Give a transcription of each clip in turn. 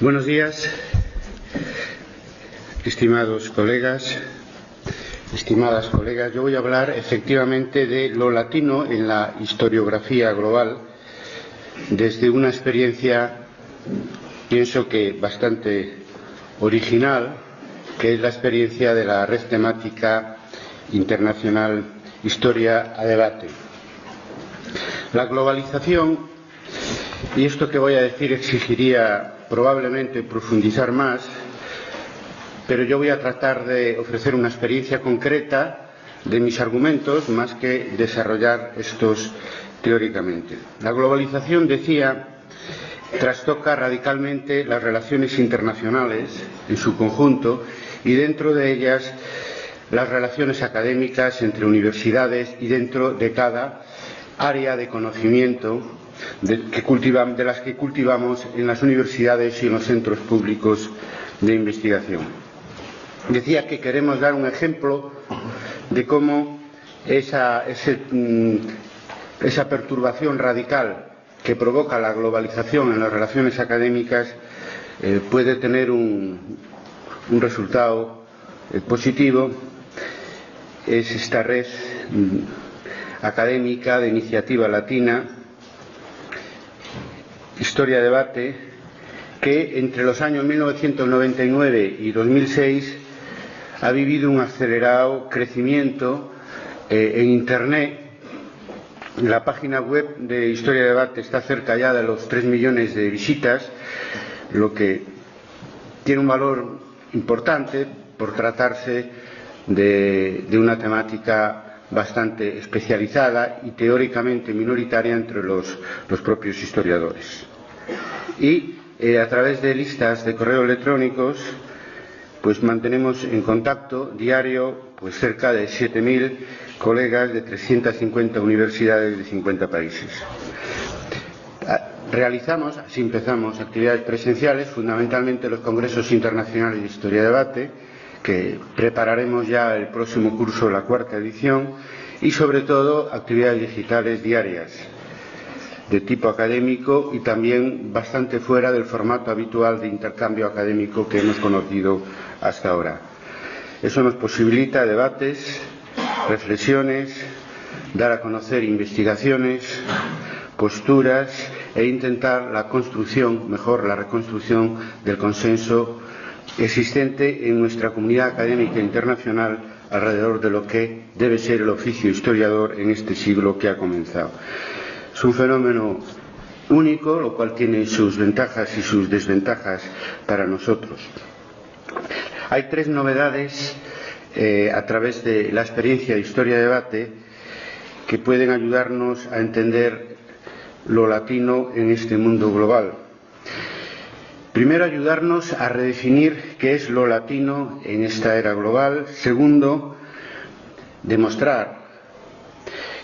Buenos días, estimados colegas, estimadas colegas. Yo voy a hablar efectivamente de lo latino en la historiografía global desde una experiencia, pienso que bastante original, que es la experiencia de la red temática internacional Historia a Debate. La globalización, y esto que voy a decir exigiría probablemente profundizar más, pero yo voy a tratar de ofrecer una experiencia concreta de mis argumentos más que desarrollar estos teóricamente. La globalización, decía, trastoca radicalmente las relaciones internacionales en su conjunto y dentro de ellas las relaciones académicas entre universidades y dentro de cada área de conocimiento de las que cultivamos en las universidades y en los centros públicos de investigación. Decía que queremos dar un ejemplo de cómo esa perturbación radical que provoca la globalización en las relaciones académicas puede tener un resultado positivo. Es esta red académica de iniciativa latina, Historia Debate, que entre los años 1999 y 2006 ha vivido un acelerado crecimiento en Internet. La página web de Historia Debate está cerca ya de los 3 millones de visitas, lo que tiene un valor importante por tratarse de una temática bastante especializada y teóricamente minoritaria entre los propios historiadores. Y a través de listas de correo electrónicos pues mantenemos en contacto diario pues cerca de 7.000 colegas de 350 universidades de 50 países. Realizamos, así empezamos, actividades presenciales, fundamentalmente los congresos internacionales de Historia Debate, que prepararemos ya el próximo curso, la 4ª edición, y sobre todo actividades digitales diarias de tipo académico y también bastante fuera del formato habitual de intercambio académico que hemos conocido hasta ahora. Eso nos posibilita debates, reflexiones, dar a conocer investigaciones, posturas e intentar la reconstrucción del consenso existente en nuestra comunidad académica internacional alrededor de lo que debe ser el oficio historiador en este siglo que ha comenzado. Es un fenómeno único, lo cual tiene sus ventajas y sus desventajas para nosotros. Hay 3 novedades a través de la experiencia de Historia Debate que pueden ayudarnos a entender lo latino en este mundo global. Primero, ayudarnos a redefinir qué es lo latino en esta era global. Segundo, demostrar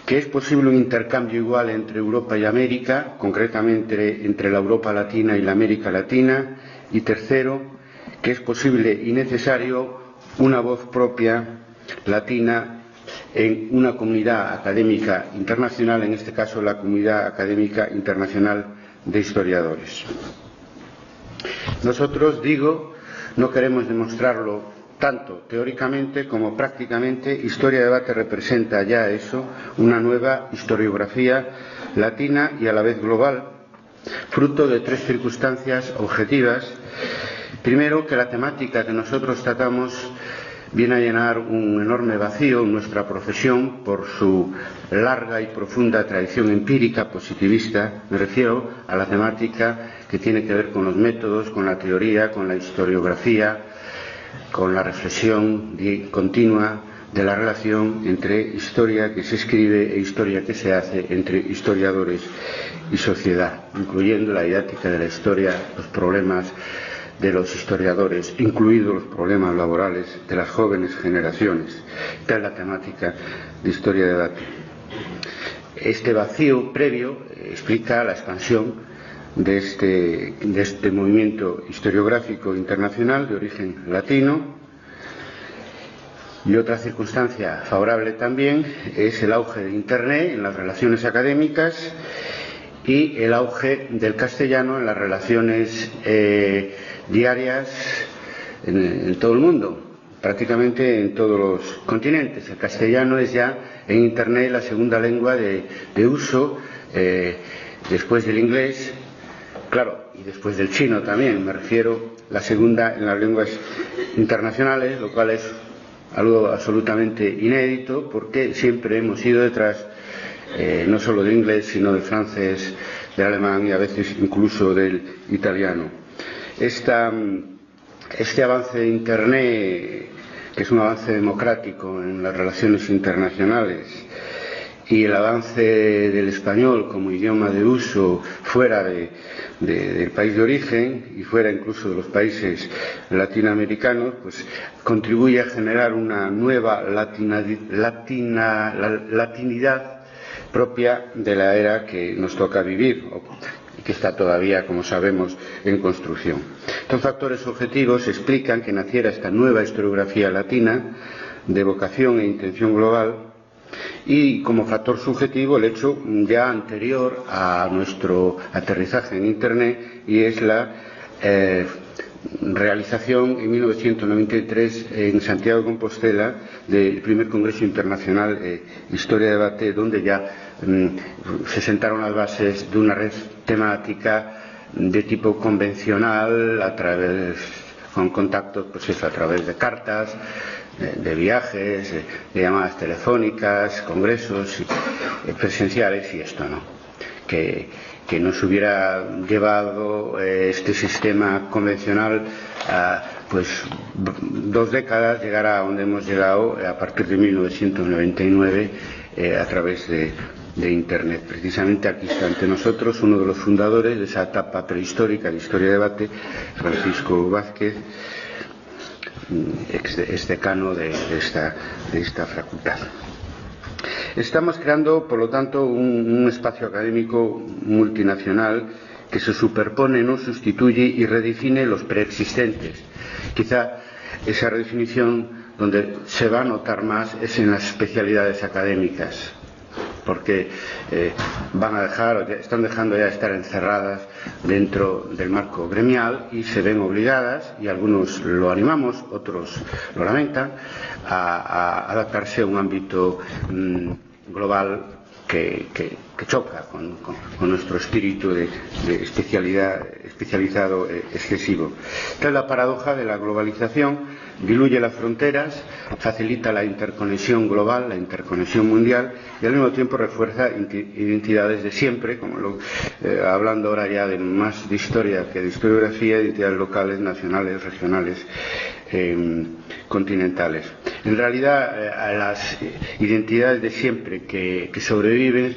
que es posible un intercambio igual entre Europa y América, concretamente entre la Europa latina y la América latina. Y tercero, que es posible y necesario una voz propia latina en una comunidad académica internacional, en este caso la Comunidad Académica Internacional de Historiadores. Nosotros, no queremos demostrarlo tanto teóricamente como prácticamente. Historia Debate representa ya eso, una nueva historiografía latina y a la vez global, fruto de 3 circunstancias objetivas. Primero, que la temática que nosotros tratamos viene a llenar un enorme vacío en nuestra profesión por su larga y profunda tradición empírica positivista. Me refiero a la temática que tiene que ver con los métodos, con la teoría, con la historiografía, con la reflexión continua de la relación entre historia que se escribe e historia que se hace entre historiadores y sociedad, incluyendo la didáctica de la historia, los problemas de los historiadores, incluidos los problemas laborales de las jóvenes generaciones. Esta es la temática de Historia Debate. Este vacío previo explica la expansión de este movimiento historiográfico internacional de origen latino. Y otra circunstancia favorable también es el auge de Internet en las relaciones académicas y el auge del castellano en las relaciones diarias en todo el mundo, prácticamente en todos los continentes. El castellano es ya en Internet la segunda lengua de uso, después del inglés, claro, y después del chino también, me refiero, la segunda en las lenguas internacionales, lo cual es algo absolutamente inédito, porque siempre hemos ido detrás no solo del inglés, sino del francés, del alemán y a veces incluso del italiano. Este avance de Internet, que es un avance democrático en las relaciones internacionales, y el avance del español como idioma de uso fuera del país de origen y fuera incluso de los países latinoamericanos, pues contribuye a generar una nueva latinidad propia de la era que nos toca vivir y que está todavía, como sabemos, en construcción. Estos factores objetivos explican que naciera esta nueva historiografía latina de vocación e intención global, y como factor subjetivo el hecho ya anterior a nuestro aterrizaje en Internet, y es la realización en 1993 en Santiago de Compostela del primer Congreso Internacional Historia de Debate, donde ya se sentaron las bases de una red temática de tipo convencional, con contactos, pues eso, a través de cartas, de viajes, de llamadas telefónicas, congresos presenciales, y esto no, que nos hubiera llevado este sistema convencional a pues 2 décadas llegar a donde hemos llegado a partir de 1999 a través de Internet. Precisamente aquí está ante nosotros uno de los fundadores de esa etapa prehistórica de Historia de Debate, Francisco Vázquez, ex decano de esta facultad. Estamos creando, por lo tanto, un espacio académico multinacional que se superpone, no sustituye y redefine los preexistentes. Quizá esa redefinición donde se va a notar más es en las especialidades académicas, porque están dejando ya de estar encerradas dentro del marco gremial y se ven obligadas, y algunos lo animamos, otros lo lamentan, a adaptarse a un ámbito global que choca con nuestro espíritu de especializado excesivo. Esta es la paradoja de la globalización: diluye las fronteras, facilita la interconexión global, la interconexión mundial, y al mismo tiempo refuerza identidades de siempre, como hablando ahora ya más de historia que de historiografía, identidades locales, nacionales, regionales, continentales. En realidad, las identidades de siempre que sobreviven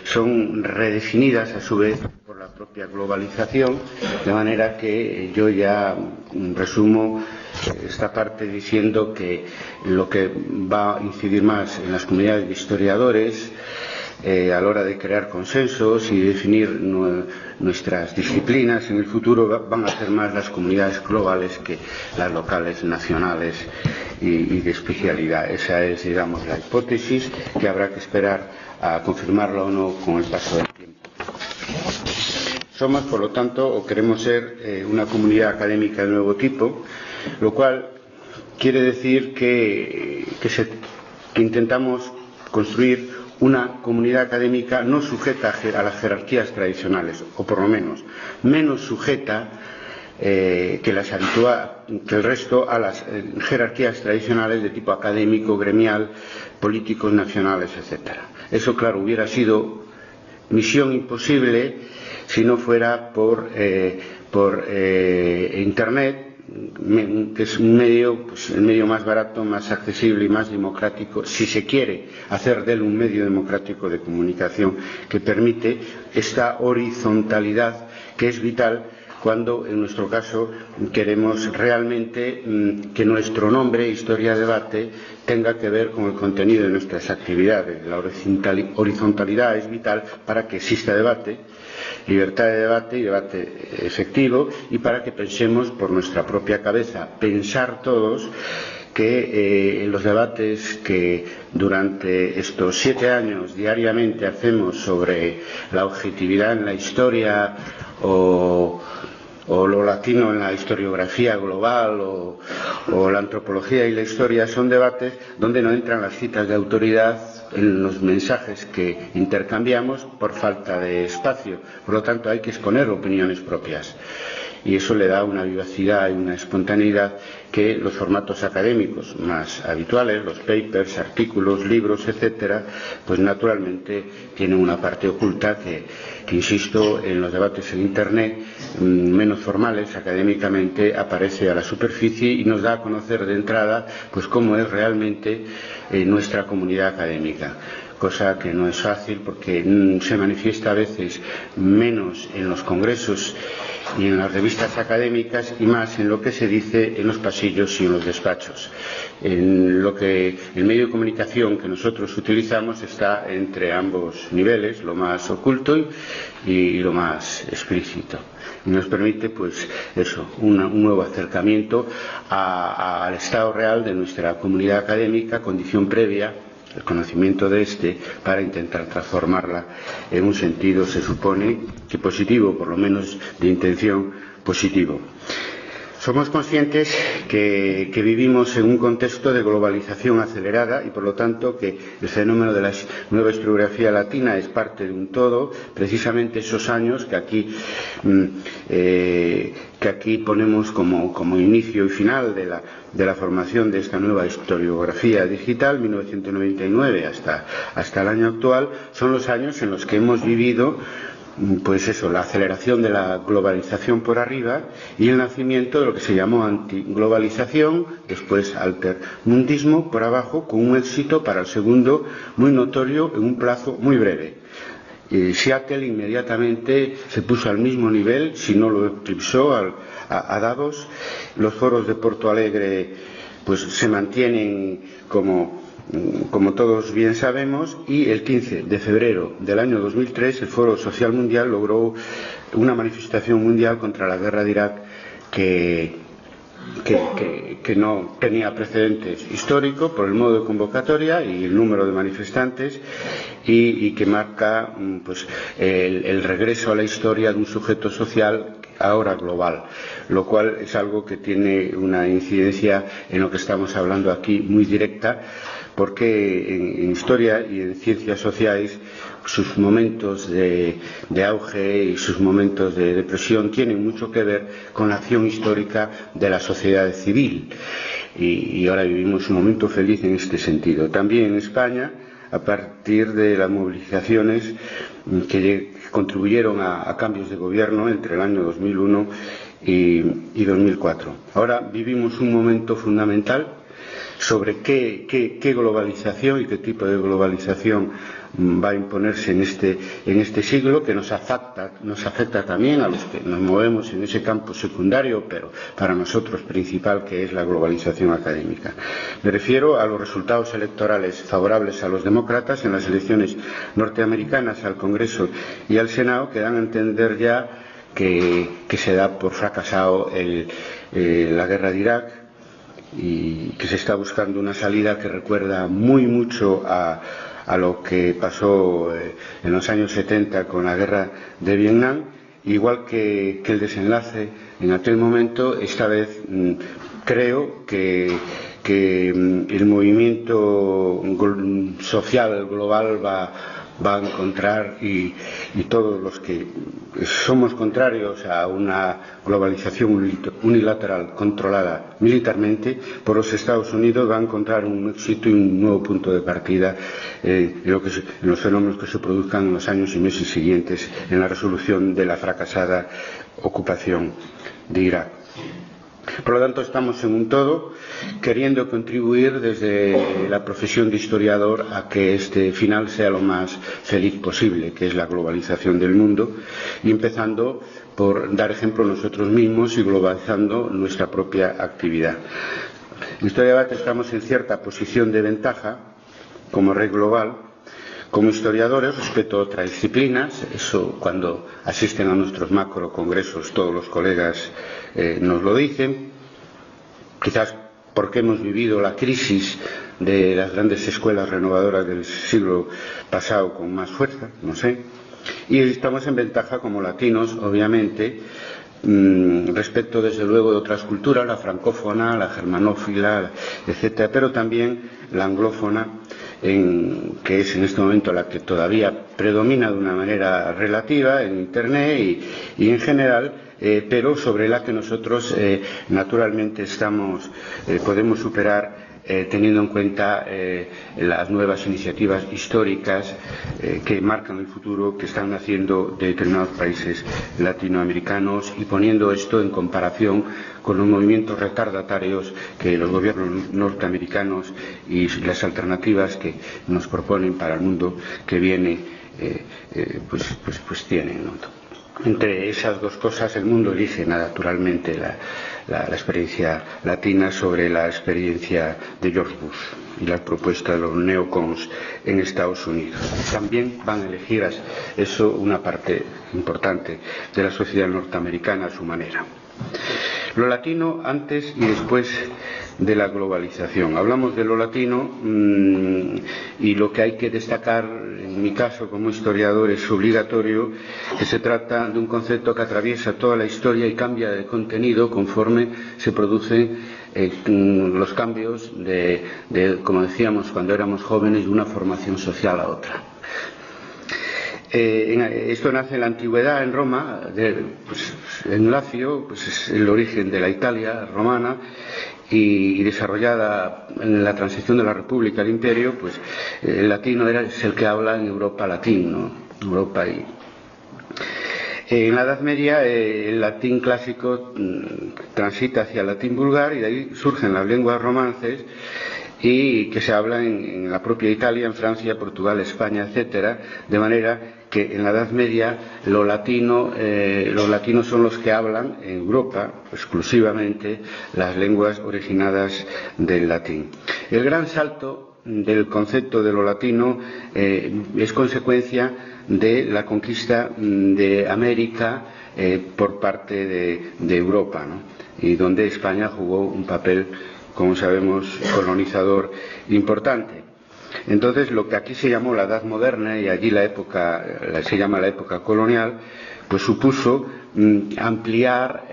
son redefinidas a su vez por la propia globalización, de manera que yo ya resumo esta parte diciendo que lo que va a incidir más en las comunidades de historiadores a la hora de crear consensos y definir nuestras disciplinas en el futuro van a ser más las comunidades globales que las locales, nacionales y de especialidad. Esa es, digamos, la hipótesis, que habrá que esperar a confirmarla o no con el paso del tiempo. Somos, por lo tanto, o queremos ser una comunidad académica de nuevo tipo, lo cual quiere decir que intentamos construir una comunidad académica no sujeta a las jerarquías tradicionales, o por lo menos menos sujeta que el resto a las jerarquías tradicionales de tipo académico, gremial, políticos nacionales, etc. Eso, claro, hubiera sido misión imposible si no fuera por Internet, que es un medio, pues, el medio más barato, más accesible y más democrático, si se quiere hacer de él un medio democrático de comunicación que permite esta horizontalidad que es vital cuando, en nuestro caso, queremos realmente que nuestro nombre, Historia de Debate, tenga que ver con el contenido de nuestras actividades. La horizontalidad es vital para que exista debate, libertad de debate y debate efectivo, y para que pensemos por nuestra propia cabeza. Pensar todos que en los debates que durante estos 7 años diariamente hacemos sobre la objetividad en la historia o lo latino en la historiografía global o la antropología y la historia, son debates donde no entran las citas de autoridad en los mensajes que intercambiamos por falta de espacio. Por lo tanto, hay que exponer opiniones propias. Y eso le da una vivacidad y una espontaneidad que los formatos académicos más habituales, los papers, artículos, libros, etcétera, pues naturalmente tienen una parte oculta que insisto, en los debates en Internet menos formales, académicamente, aparece a la superficie y nos da a conocer de entrada pues cómo es realmente nuestra comunidad académica. Cosa que no es fácil porque se manifiesta a veces menos en los congresos y en las revistas académicas y más en lo que se dice en los pasillos y en los despachos. En lo que el medio de comunicación que nosotros utilizamos está entre ambos niveles, lo más oculto y lo más explícito. Y nos permite, pues, eso, un nuevo acercamiento al estado real de nuestra comunidad académica, condición previa, el conocimiento de para intentar transformarla en un sentido, se supone, que positivo, por lo menos de intención positivo. Somos conscientes que vivimos en un contexto de globalización acelerada y, por lo tanto, que el fenómeno de la nueva historiografía latina es parte de un todo. Precisamente esos años que aquí ponemos como inicio y final de la formación de esta nueva historiografía digital, 1999 hasta el año actual, son los años en los que hemos vivido pues eso, la aceleración de la globalización por arriba y el nacimiento de lo que se llamó antiglobalización, después altermundismo por abajo, con un éxito para el segundo muy notorio en un plazo muy breve. Seattle inmediatamente se puso al mismo nivel, si no lo eclipsó, a Davos. Los foros de Porto Alegre pues se mantienen como todos bien sabemos, y el 15 de febrero del año 2003 el Foro Social Mundial logró una manifestación mundial contra la guerra de Irak que no tenía precedentes históricos por el modo de convocatoria y el número de manifestantes y que marca pues, el regreso a la historia de un sujeto social ahora global, lo cual es algo que tiene una incidencia en lo que estamos hablando aquí muy directa, porque en historia y en ciencias sociales sus momentos de auge y sus momentos de depresión tienen mucho que ver con la acción histórica de la sociedad civil y ahora vivimos un momento feliz en este sentido. También en España, a partir de las movilizaciones que contribuyeron a cambios de gobierno entre el año 2001 y 2004. Ahora vivimos un momento fundamental sobre qué globalización y qué tipo de globalización va a imponerse en este siglo, que nos afecta también a los que nos movemos en ese campo secundario, pero para nosotros principal, que es la globalización académica. Me refiero a los resultados electorales favorables a los demócratas en las elecciones norteamericanas al Congreso y al Senado, que dan a entender ya que se da por fracasado la guerra de Irak, y que se está buscando una salida que recuerda muy mucho a lo que pasó en los años 70 con la guerra de Vietnam, igual que el desenlace en aquel momento. Esta vez creo que el movimiento social global va a encontrar, y todos los que somos contrarios a una globalización unilateral controlada militarmente por los Estados Unidos, va a encontrar un éxito y un nuevo punto de partida en los fenómenos que se produzcan en los años y meses siguientes en la resolución de la fracasada ocupación de Irak. Por lo tanto, estamos en un todo, queriendo contribuir desde la profesión de historiador a que este final sea lo más feliz posible, que es la globalización del mundo, y empezando por dar ejemplo nosotros mismos y globalizando nuestra propia actividad. En Historia Debate estamos en cierta posición de ventaja como red global. Como historiadores, respecto a otras disciplinas, eso cuando asisten a nuestros macro congresos todos los colegas nos lo dicen, quizás porque hemos vivido la crisis de las grandes escuelas renovadoras del siglo pasado con más fuerza, no sé, y estamos en ventaja como latinos, obviamente, respecto desde luego de otras culturas, la francófona, la germanófila, etcétera, pero también la anglófona, que es en este momento la que todavía predomina de una manera relativa en Internet y en general, pero sobre la que nosotros naturalmente podemos superar teniendo en cuenta las nuevas iniciativas históricas que marcan el futuro que están naciendo de determinados países latinoamericanos y poniendo esto en comparación con los movimientos retardatarios que los gobiernos norteamericanos y las alternativas que nos proponen para el mundo que viene pues tienen, ¿no? Entre esas dos cosas el mundo elige naturalmente la experiencia latina sobre la experiencia de George Bush y las propuestas de los neocons en Estados Unidos. También van a elegir eso una parte importante de la sociedad norteamericana a su manera. Lo latino antes y después de la globalización. Hablamos de lo latino y lo que hay que destacar, en mi caso como historiador, es obligatorio que se trata de un concepto que atraviesa toda la historia y cambia de contenido conforme se producen los cambios como decíamos cuando éramos jóvenes, de una formación social a otra. Esto nace en la antigüedad en Roma, en Lacio, es el origen de la Italia romana, y desarrollada en la transición de la República al Imperio, el latino es el que habla en Europa latín, ¿no? Europa en la Edad Media el latín clásico transita hacia el latín vulgar y de ahí surgen las lenguas romances y que se hablan en la propia Italia, en Francia, Portugal, España, etcétera, de manera que en la Edad Media los latinos son los que hablan en Europa exclusivamente las lenguas originadas del latín. El gran salto del concepto de lo latino es consecuencia de la conquista de América por parte de Europa, ¿no? Y donde España jugó un papel, como sabemos, colonizador importante. Entonces, lo que aquí se llamó la Edad Moderna y allí se llama la época colonial, pues supuso ampliar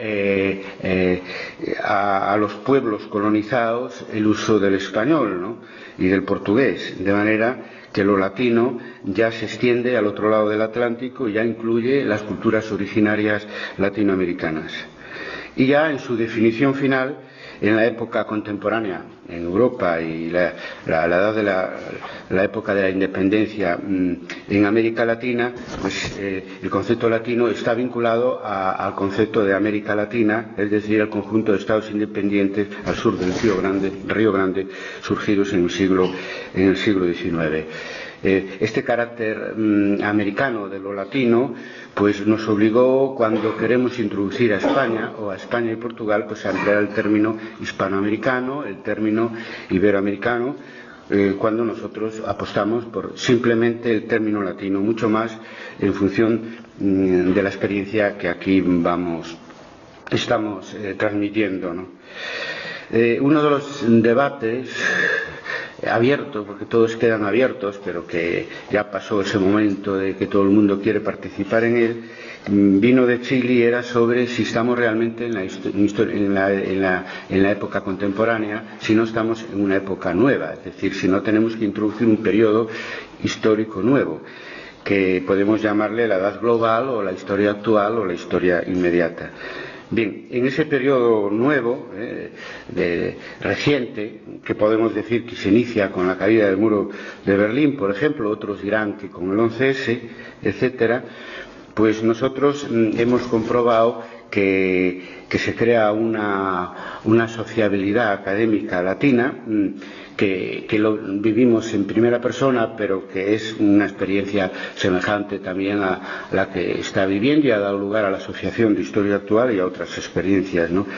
a los pueblos colonizados el uso del español, ¿no? Y del portugués, de manera que lo latino ya se extiende al otro lado del Atlántico y ya incluye las culturas originarias latinoamericanas. Y ya en su definición final, en la época contemporánea en Europa y la edad de la época de la independencia en América Latina, el concepto latino está vinculado al concepto de América Latina, es decir, al conjunto de estados independientes al sur del Río Grande, surgidos en el siglo XIX. Este carácter americano de lo latino pues nos obligó, cuando queremos introducir a España o a España y Portugal, pues a emplear el término hispanoamericano, el término iberoamericano, cuando nosotros apostamos por simplemente el término latino, mucho más en función de la experiencia que aquí estamos transmitiendo, ¿no? Uno de los debates abierto, porque todos quedan abiertos, pero que ya pasó ese momento de que todo el mundo quiere participar en él, vino de Chile y era sobre si estamos realmente en la época contemporánea, si no estamos en una época nueva, es decir, si no tenemos que introducir un periodo histórico nuevo, que podemos llamarle la edad global o la historia actual o la historia inmediata. Bien, en ese periodo nuevo, reciente, que podemos decir que se inicia con la caída del muro de Berlín, por ejemplo, otros dirán que con el 11S, etcétera, pues nosotros hemos comprobado que se crea una sociabilidad académica latina que lo vivimos en primera persona, pero que es una experiencia semejante también a la que está viviendo y ha dado lugar a la Asociación de Historia Actual y a otras experiencias, ¿no?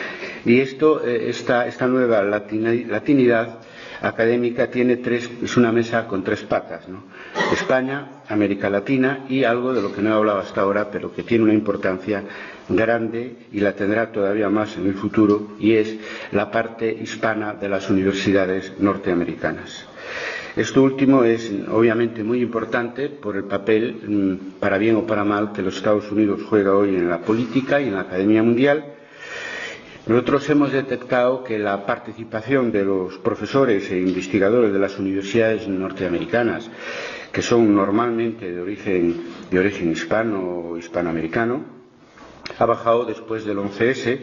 Y esta nueva latinidad académica es una mesa con tres patas, ¿no? España, América Latina y algo de lo que no he hablado hasta ahora, pero que tiene una importancia grande y la tendrá todavía más en el futuro, y es la parte hispana de las universidades norteamericanas. Esto último es obviamente muy importante por el papel, para bien o para mal, que los Estados Unidos juega hoy en la política y en la academia mundial. Nosotros hemos detectado que la participación de los profesores e investigadores de las universidades norteamericanas, que son normalmente de origen hispano o hispanoamericano, ha bajado después del 11S,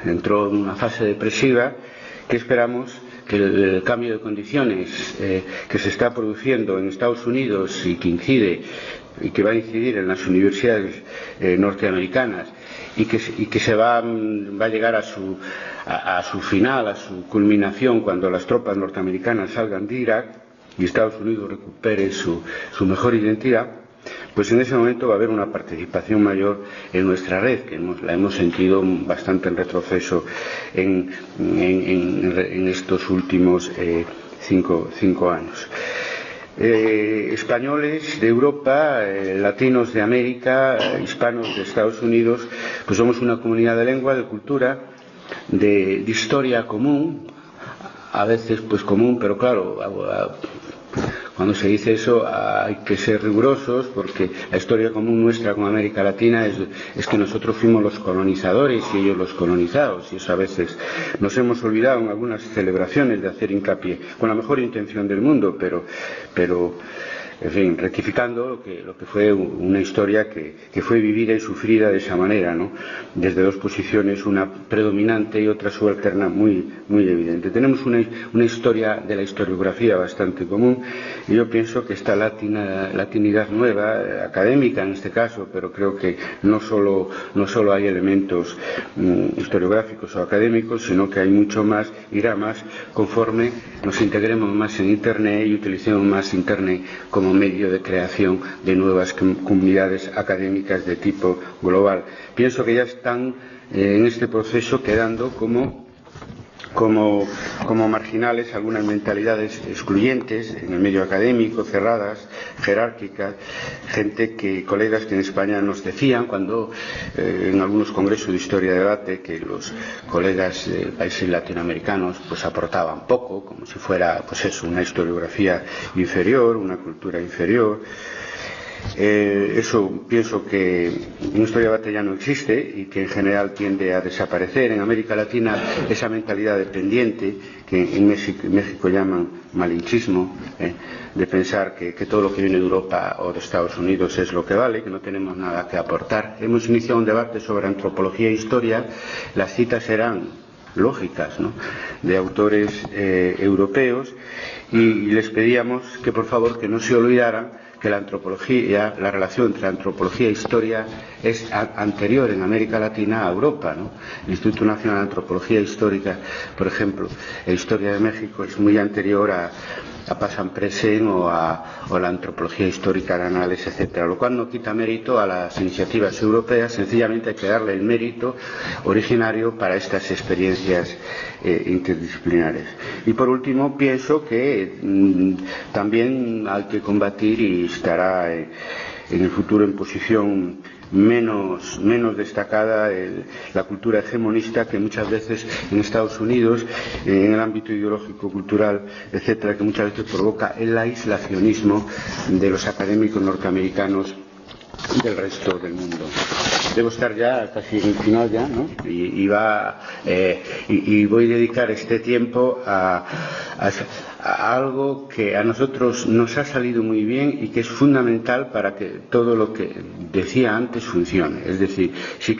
entró en una fase depresiva que esperamos que el cambio de condiciones que se está produciendo en Estados Unidos y que incide y que va a incidir en las universidades norteamericanas y que se va a llegar a su final, a su culminación, cuando las tropas norteamericanas salgan de Irak y Estados Unidos recupere su mejor identidad, pues en ese momento va a haber una participación mayor en nuestra red, que la hemos sentido bastante en retroceso en estos últimos 5 años. Españoles de Europa, latinos de América, hispanos de Estados Unidos, pues somos una comunidad de lengua, de cultura, de historia común, a veces pues común, pero claro, cuando se dice eso hay que ser rigurosos, porque la historia común nuestra con América Latina es que nosotros fuimos los colonizadores y ellos los colonizados, y eso a veces nos hemos olvidado en algunas celebraciones de hacer hincapié, con la mejor intención del mundo, pero en fin, rectificando lo que fue una historia que fue vivida y sufrida de esa manera, ¿no? Desde dos posiciones, una predominante y otra subalterna muy evidente. Tenemos una historia de la historiografía bastante común, y yo pienso que esta latinidad nueva, académica en este caso, pero creo que no solo hay elementos historiográficos o académicos, sino que hay mucho más, irá más conforme nos integremos más en Internet y utilicemos más Internet como medio de creación de nuevas comunidades académicas de tipo global. Pienso que ya están en este proceso quedando como marginales algunas mentalidades excluyentes en el medio académico, cerradas, jerárquicas, colegas que en España nos decían cuando en algunos congresos de historia de debate que los colegas de países latinoamericanos pues aportaban poco, como si fuera pues eso, una historiografía inferior, una cultura inferior. Eso pienso que en historia de debate ya no existe y que en general tiende a desaparecer. En América Latina esa mentalidad dependiente, que en México llaman malinchismo, de pensar que todo lo que viene de Europa o de Estados Unidos es lo que vale, que no tenemos nada que aportar. Hemos iniciado un debate sobre antropología e historia. Las citas serán lógicas, ¿no?, de autores europeos, y les pedíamos que por favor que no se olvidaran que la relación entre antropología e historia es anterior en América Latina a Europa, ¿no? El Instituto Nacional de Antropología Histórica, por ejemplo, la historia de México es muy anterior a Pasan-Presen o la antropología histórica de Anales, etcétera, lo cual no quita mérito a las iniciativas europeas. Sencillamente hay que darle el mérito originario para estas experiencias interdisciplinares. Y por último, pienso que también hay que combatir, y estará en el futuro en posición menos destacada, la cultura hegemonista, que muchas veces en Estados Unidos, en el ámbito ideológico, cultural, etcétera, que muchas veces provoca el aislacionismo de los académicos norteamericanos del resto del mundo. Debo estar ya casi en el final ya, ¿no? Y voy a dedicar este tiempo a algo que a nosotros nos ha salido muy bien y que es fundamental para que todo lo que decía antes funcione. Es decir, si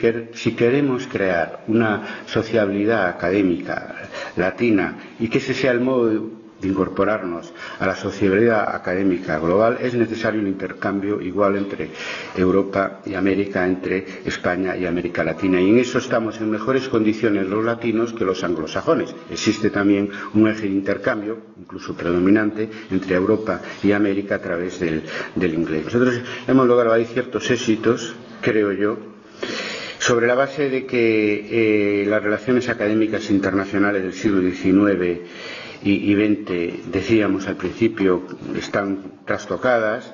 queremos crear una sociabilidad académica latina y que ese sea el modo de incorporarnos a la sociabilidad académica global, es necesario un intercambio igual entre Europa y América, entre España y América Latina, y en eso estamos en mejores condiciones los latinos que los anglosajones. Existe también un eje de intercambio, incluso predominante, entre Europa y América a través del inglés. Nosotros hemos logrado ahí ciertos éxitos, creo yo, sobre la base de que las relaciones académicas internacionales del siglo XIX y XX, decíamos al principio, están trastocadas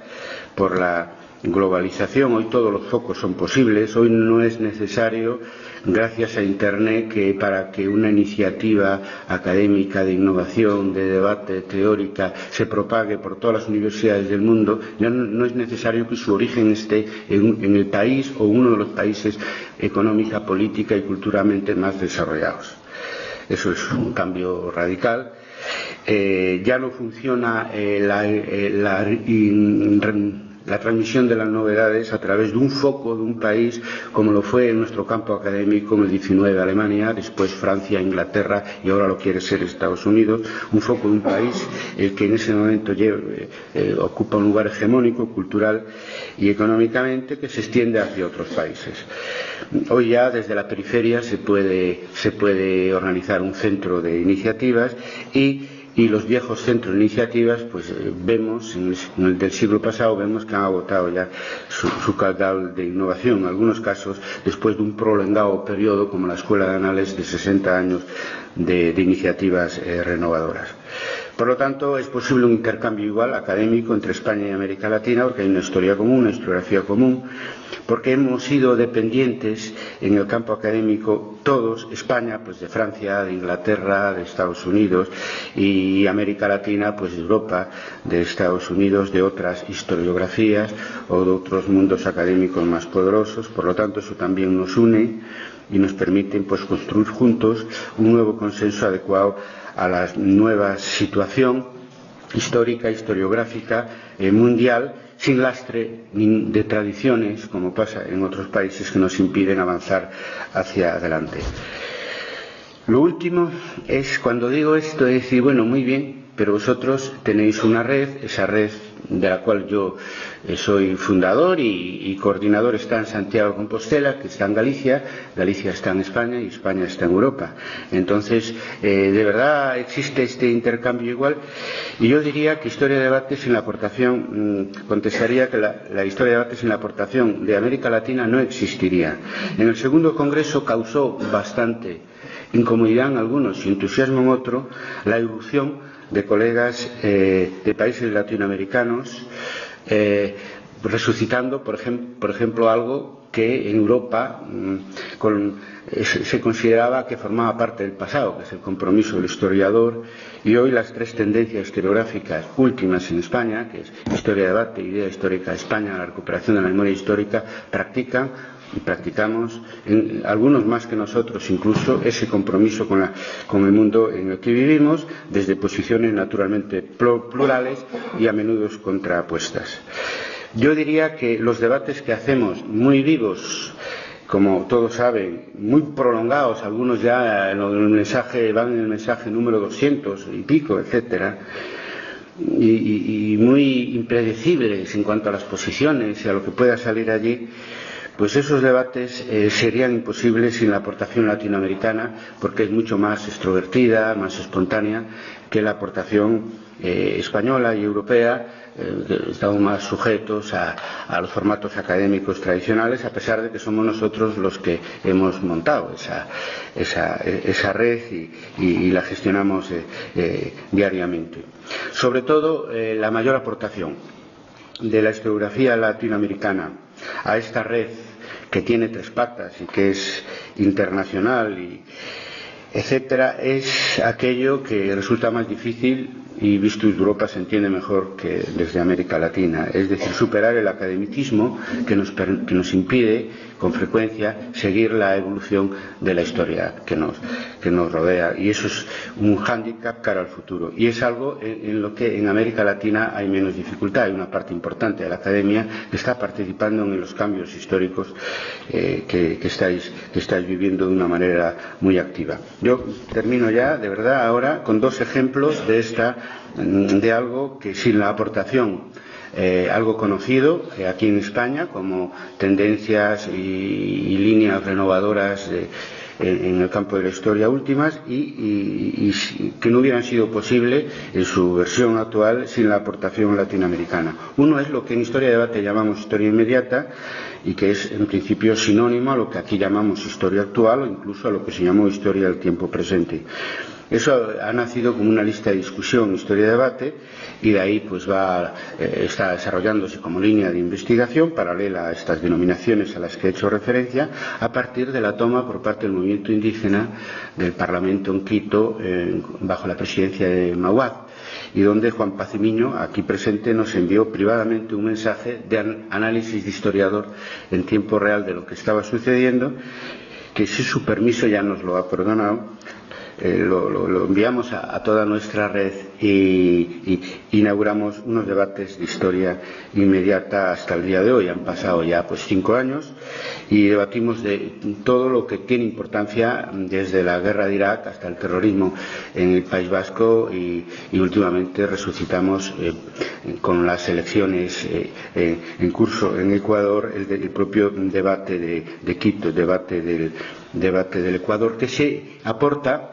por la globalización. Hoy todos los focos son posibles. Hoy no es necesario, gracias a Internet, que para que una iniciativa académica de innovación, de debate teórica, se propague por todas las universidades del mundo, ya no es necesario que su origen esté en el país o uno de los países económica, política y culturalmente más desarrollados. Eso es un cambio radical. Ya no funciona la transmisión de las novedades a través de un foco de un país, como lo fue en nuestro campo académico en el 19 Alemania, después Francia, Inglaterra y ahora lo quiere ser Estados Unidos. Un foco de un país el que en ese momento ocupa un lugar hegemónico, cultural y económicamente, que se extiende hacia otros países. Hoy ya desde la periferia se puede organizar un centro de iniciativas y los viejos centros de iniciativas, pues vemos, en el del siglo pasado, vemos que han agotado ya su caudal de innovación, en algunos casos después de un prolongado periodo como la Escuela de Anales de 60 años de iniciativas renovadoras. Por lo tanto, es posible un intercambio igual académico entre España y América Latina, porque hay una historia común, una historiografía común, porque hemos sido dependientes en el campo académico todos, España pues de Francia, de Inglaterra, de Estados Unidos, y América Latina pues de Europa, de Estados Unidos, de otras historiografías o de otros mundos académicos más poderosos. Por lo tanto, eso también nos une y nos permite pues construir juntos un nuevo consenso adecuado a la nueva situación histórica, historiográfica, mundial, sin lastre de tradiciones, como pasa en otros países, que nos impiden avanzar hacia adelante. Lo último es, cuando digo esto, es decir, bueno, muy bien, pero vosotros tenéis una red, esa red de la cual yo soy fundador y coordinador, está en Santiago de Compostela, que está en Galicia, Galicia está en España y España está en Europa. Entonces, de verdad existe este intercambio igual, y yo diría que Historia de Debate sin la aportación, contestaría que la Historia de Debate sin la aportación de América Latina no existiría. En el segundo congreso causó bastante incomodidad en algunos y entusiasmo en otros la irrupción de colegas de países latinoamericanos, resucitando, por ejemplo, algo que en Europa se consideraba que formaba parte del pasado, que es el compromiso del historiador, y hoy las tres tendencias historiográficas últimas en España, que es Historia de Debate, Idea Histórica de España, la recuperación de la memoria histórica, practicamos, algunos más que nosotros incluso, ese compromiso con el mundo en el que vivimos, desde posiciones naturalmente plurales y a menudo contrapuestas. Yo diría que los debates que hacemos, muy vivos, como todos saben, muy prolongados, algunos ya van en el mensaje número 200 y pico, etcétera, y muy impredecibles en cuanto a las posiciones y a lo que pueda salir allí, pues esos debates serían imposibles sin la aportación latinoamericana, porque es mucho más extrovertida, más espontánea que la aportación española y europea. Estamos más sujetos a los formatos académicos tradicionales, a pesar de que somos nosotros los que hemos montado esa red y la gestionamos diariamente. Sobre todo, la mayor aportación de la historiografía latinoamericana a esta red, que tiene tres patas y que es internacional y etcétera, es aquello que resulta más difícil y visto desde Europa se entiende mejor que desde América Latina, es decir, superar el academicismo que nos impide con frecuencia seguir la evolución de la historia que nos rodea, y eso es un hándicap cara al futuro, y es algo en lo que en América Latina hay menos dificultad. Hay una parte importante de la academia que está participando en los cambios históricos que estáis viviendo de una manera muy activa. Yo termino ya, de verdad, ahora con dos ejemplos de algo que sin la aportación algo conocido aquí en España como tendencias y líneas renovadoras en el campo de la historia últimas y que no hubieran sido posible en su versión actual sin la aportación latinoamericana. Uno es lo que en Historia de Debate llamamos historia inmediata y que es en principio sinónimo a lo que aquí llamamos historia actual o incluso a lo que se llamó historia del tiempo presente. Eso ha nacido como una lista de discusión, historia y debate, y de ahí pues está desarrollándose como línea de investigación paralela a estas denominaciones a las que he hecho referencia, a partir de la toma por parte del movimiento indígena del Parlamento en Quito bajo la presidencia de Mauad, y donde Juan Pacimiño, aquí presente, nos envió privadamente un mensaje de análisis de historiador en tiempo real de lo que estaba sucediendo, que si su permiso ya nos lo ha perdonado, lo enviamos a toda nuestra red y inauguramos unos debates de historia inmediata hasta el día de hoy. Han pasado ya 5 años y debatimos de todo lo que tiene importancia, desde la guerra de Irak hasta el terrorismo en el País Vasco, y últimamente resucitamos con las elecciones en curso en Ecuador el propio debate de Quito, el debate del Ecuador, que se aporta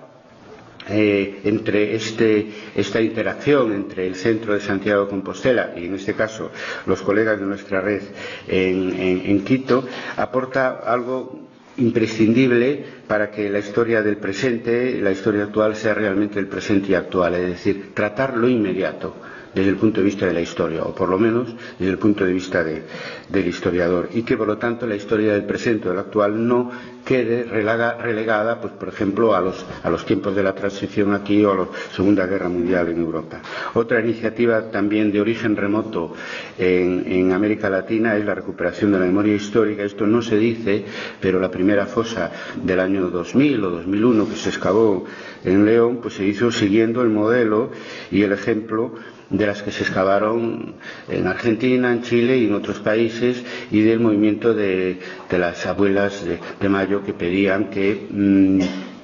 entre esta interacción entre el centro de Santiago de Compostela y, en este caso, los colegas de nuestra red en Quito, aporta algo imprescindible para que la historia del presente, la historia actual, sea realmente el presente y actual, es decir, tratar lo inmediato desde el punto de vista de la historia, o por lo menos desde el punto de vista del historiador, y que por lo tanto la historia del presente o del actual no quede relegada, pues por ejemplo, a los tiempos de la transición aquí o a la Segunda Guerra Mundial en Europa. Otra iniciativa también de origen remoto en América Latina es la recuperación de la memoria histórica. Esto no se dice, pero la primera fosa del año 2000 o 2001 que se excavó en León, pues se hizo siguiendo el modelo y el ejemplo de las que se excavaron en Argentina, en Chile y en otros países, y del movimiento de las abuelas de Mayo, que pedían que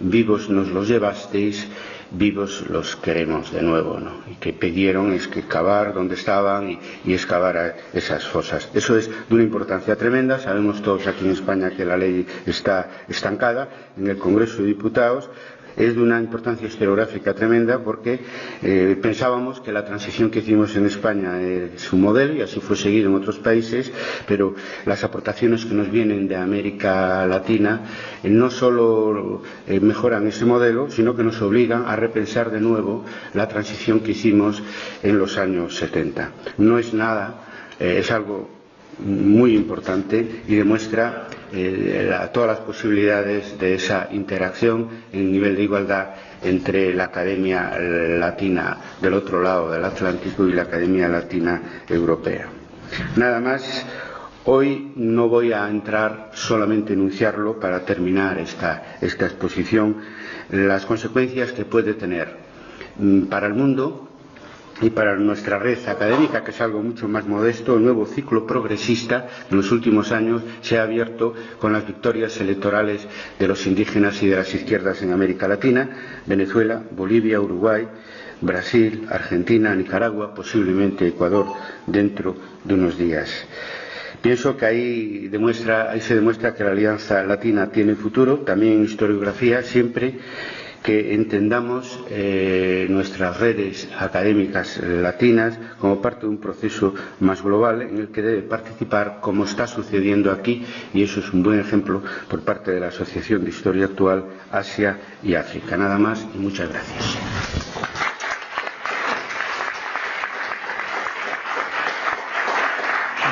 vivos nos los llevasteis, vivos los queremos de nuevo, ¿no? Y que pidieron es que cavar donde estaban y excavar esas fosas. Eso es de una importancia tremenda. Sabemos todos aquí en España que la ley está estancada en el Congreso de Diputados. Es de una importancia historiográfica tremenda, porque pensábamos que la transición que hicimos en España es un modelo, y así fue seguido en otros países, pero las aportaciones que nos vienen de América Latina no solo mejoran ese modelo, sino que nos obligan a repensar de nuevo la transición que hicimos en los años 70. No es nada, es algo muy importante y demuestra todas las posibilidades de esa interacción en nivel de igualdad entre la Academia Latina del otro lado del Atlántico y la Academia Latina Europea. Nada más. Hoy no voy a entrar, solamente enunciarlo para terminar esta exposición, las consecuencias que puede tener para el mundo y para nuestra red académica, que es algo mucho más modesto. El nuevo ciclo progresista en los últimos años se ha abierto con las victorias electorales de los indígenas y de las izquierdas en América Latina: Venezuela, Bolivia, Uruguay, Brasil, Argentina, Nicaragua, posiblemente Ecuador dentro de unos días. Pienso que ahí se demuestra que la Alianza Latina tiene futuro, también en historiografía, siempre que entendamos nuestras redes académicas latinas como parte de un proceso más global en el que debe participar, como está sucediendo aquí, y eso es un buen ejemplo por parte de la Asociación de Historia Actual, Asia y África. Nada más y muchas gracias.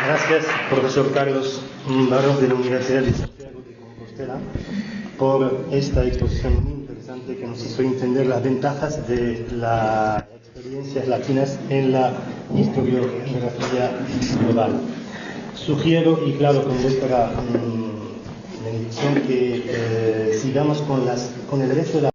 Gracias, profesor Carlos Barros, de la Universidad de Santiago de Compostela, por esta exposición muy interesante que nos hizo entender las ventajas de las experiencias latinas en la historiografía global. Sugiero, y claro, con vuestra bendición, que sigamos con el resto de la